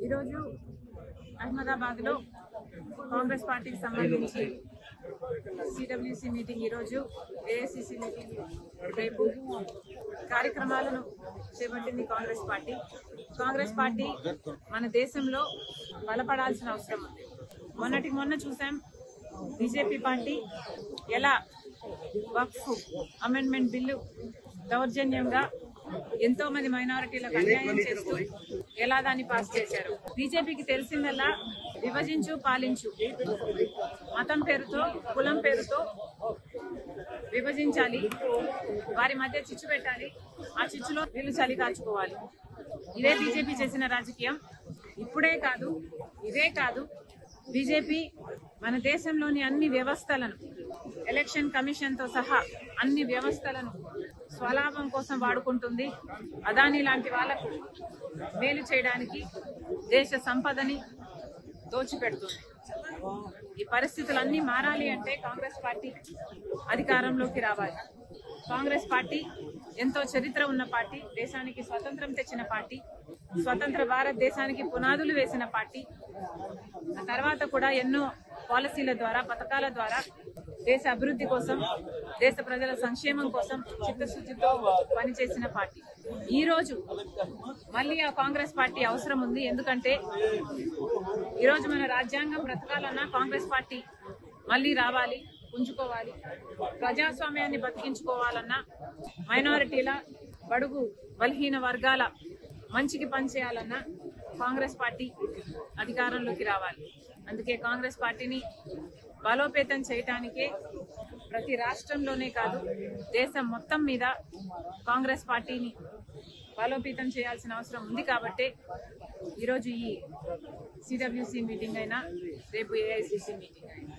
ఈరోజు అహ్మదాబాద్లో కాంగ్రెస్ పార్టీకి సంబంధించి సిడబ్ల్యూసి మీటింగ్, ఈరోజు ఏఐసిసి మీటింగ్, రేపు కార్యక్రమాలను చేపట్టింది కాంగ్రెస్ పార్టీ మన దేశంలో బలపడాల్సిన అవసరం ఉంది. మొన్న చూసాం బీజేపీ పార్టీ ఎలా వక్ఫ్ అమెండ్మెంట్ బిల్లు దౌర్జన్యంగా ఎంతో మంది మైనారిటీలకు అన్యాయం చేస్తూ ఎలా దాన్ని పాస్ చేశారు. బీజేపీకి తెలిసిందల్లా విభజించు పాలించు, మతం పేరుతో కులం పేరుతో విభజించాలి, వారి మధ్య చిచ్చు పెట్టాలి, ఆ చిచ్చులో వీళ్ళు చలి కాచుకోవాలి. ఇదే బీజేపీ చేసిన రాజకీయం. ఇదే కాదు బీజేపీ మన దేశంలోని అన్ని వ్యవస్థలను, ఎలక్షన్ కమిషన్ తో సహా అన్ని వ్యవస్థలను స్వలాభం కోసం వాడుకుంటుంది. అదానీ లాంటి వాళ్లకు మేలు చేయడానికి దేశ సంపదని దోచిపెడుతుంది. ఈ పరిస్థితులన్నీ మారాలి అంటే కాంగ్రెస్ పార్టీ అధికారంలోకి రావాలి. కాంగ్రెస్ పార్టీ ఎంతో చరిత్ర ఉన్న పార్టీ, దేశానికి స్వతంత్రం తెచ్చిన పార్టీ, స్వతంత్ర భారతదేశానికి పునాదులు వేసిన పార్టీ. ఆ తర్వాత కూడా ఎన్నో పాలసీల ద్వారా, పథకాల ద్వారా దేశ అభివృద్ధి కోసం, దేశ ప్రజల సంక్షేమం కోసం చిత్తశుద్ధితో పనిచేసిన పార్టీ. ఈ రోజు మళ్ళీ ఆ కాంగ్రెస్ పార్టీ అవసరం ఉంది. ఎందుకంటే ఈరోజు మన రాజ్యాంగం బ్రతకాలన్నా కాంగ్రెస్ పార్టీ మళ్ళీ రావాలి, పుంజుకోవాలి. ప్రజాస్వామ్యాన్ని బతికించుకోవాలన్నా, మైనారిటీల, బడుగు బలహీన వర్గాల మంచికి పనిచేయాలన్నా కాంగ్రెస్ పార్టీ అధికారంలోకి రావాలి. అందుకే కాంగ్రెస్ పార్టీని బలోపేతం చేయటానికే ప్రతి రాష్ట్రంలోనే కాదు దేశం మొత్తం మీద కాంగ్రెస్ పార్టీని బలోపేతం చేయాల్సిన అవసరం ఉంది. కాబట్టి ఈరోజు ఈ సిడబ్ల్యూసి మీటింగ్ అయినా, రేపు ఏఐసిసి మీటింగ్ అయినా